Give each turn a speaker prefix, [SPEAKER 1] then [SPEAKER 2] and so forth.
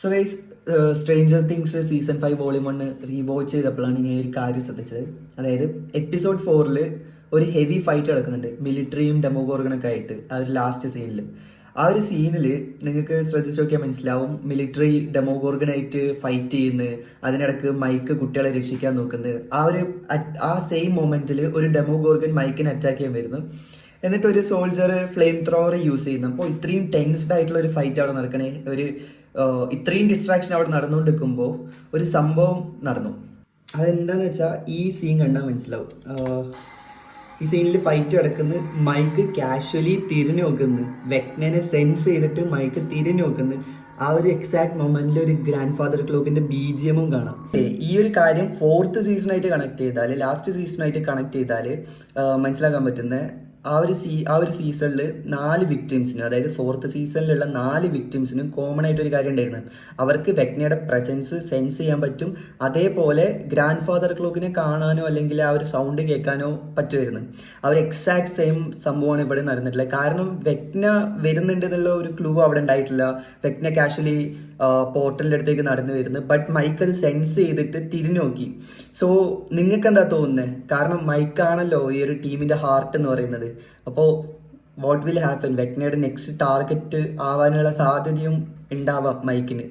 [SPEAKER 1] So guys, stranger things season 5 volume 1 rewatch ചെയ്തപ്പോഴാണ് ഞാൻ ഒരു കാര്യം ശ്രദ്ധിച്ചത്. അതായത് എപ്പിസോഡ് 4 ഒരു ഹെവി ഫൈറ്റ് നടക്കുന്നുണ്ട് മിലിറ്ററിയും ഡെമോഗോർഗണൊക്കെ ആയിട്ട്. ആ ഒരു ലാസ്റ്റ് സീനിൽ ഒരു സീനിൽ നിങ്ങൾക്ക് ശ്രദ്ധിച്ച് നോക്കിയാൽ മനസ്സിലാവും, മിലിറ്ററി ഡെമോഗോർഗനായിട്ട് ഫൈറ്റ് ചെയ്യുന്നത്, അതിനിടക്ക് മൈക്ക് കുട്ടികളെ രക്ഷിക്കാൻ നോക്കുന്നത്. ആ സെയിം മൊമെന്റിൽ ഒരു ഡെമോഗോർഗൻ മൈക്കിനെ അറ്റാക്ക് ചെയ്യാൻ വരുന്നു. എന്നിട്ട് ഒരു സോൾജർ ഫ്ലെയിം ത്രോവർ യൂസ് ചെയ്യുന്നു. അപ്പോൾ ഇത്രയും ടെൻസ്ഡ് ആയിട്ടുള്ള ഒരു ഫൈറ്റ് അവിടെ നടക്കണേ, ഇത്രയും ഡിസ്ട്രാക്ഷൻ അവിടെ നടന്നുകൊണ്ടിരിക്കുമ്പോൾ ഒരു സംഭവം നടന്നു. അതെന്താന്ന് വെച്ചാൽ ഈ സീൻ കണ്ടാൽ മനസ്സിലാവും. ഈ സീനിൽ ഫൈറ്റ് നടക്കുന്നു, മൈക്ക് കാഷ്വലി തിരിഞ്ഞു നോക്കുന്നു, വെക്നനെ സെൻസ് ചെയ്തിട്ട് മൈക്ക് തിരിഞ്ഞു നോക്കുന്നു. ആ ഒരു എക്സാക്ട് മൊമെന്റിൽ ഒരു ഗ്രാൻഡ് ഫാദർ ക്ലോക്കിന്റെ BGM കാണാം. ഈ ഒരു കാര്യം 4th സീസണായിട്ട് കണക്ട് ചെയ്താൽ, ലാസ്റ്റ് സീസണായിട്ട് കണക്ട് ചെയ്താൽ മനസ്സിലാക്കാൻ പറ്റുന്ന ആ ഒരു സീസണിൽ 4 വിക്ടിംസിനും, അതായത് 4th സീസണിലുള്ള 4 വിക്ടിംസിനും കോമൺ ആയിട്ട് ഒരു കാര്യം ഉണ്ടായിരുന്നു. അവർക്ക് വെക്നയുടെ പ്രസൻസ് സെൻസ് ചെയ്യാൻ പറ്റും. അതേപോലെ ഗ്രാൻഡ് ഫാദർ ക്ലോക്കിനെ കാണാനോ അല്ലെങ്കിൽ ആ ഒരു സൗണ്ട് കേൾക്കാനോ പറ്റുമായിരുന്നു. ആ ഒരു എക്സാക്ട് സെയിം സംഭവമാണ് ഇവിടെ നടന്നിട്ടുള്ളത്. കാരണം വെക്ന വരുന്നുണ്ട് എന്നുള്ള ഒരു ക്ലൂ അവിടെ ഉണ്ടായിട്ടില്ല. വെക്ന കാഷ്വലി പോർട്ടലിൻ്റെ അടുത്തേക്ക് നടന്നു വരുന്നു, ബട്ട് മൈക്ക് അത് സെൻസ് ചെയ്തിട്ട് തിരിഞ്ഞു നോക്കി. സോ നിങ്ങൾക്ക് എന്താ തോന്നുന്നത്? കാരണം മൈക്കാണല്ലോ ഈ ഒരു ടീമിൻ്റെ ഹാർട്ട് എന്ന് പറയുന്നത്. അപ്പോൾ വാട്ട് വിൽ ഹാപ്പൻ? വെക്നയുടെ നെക്സ്റ്റ് ടാർഗറ്റ് ആവാനുള്ള സാധ്യതയും ഉണ്ടാവാം മൈക്കിന്.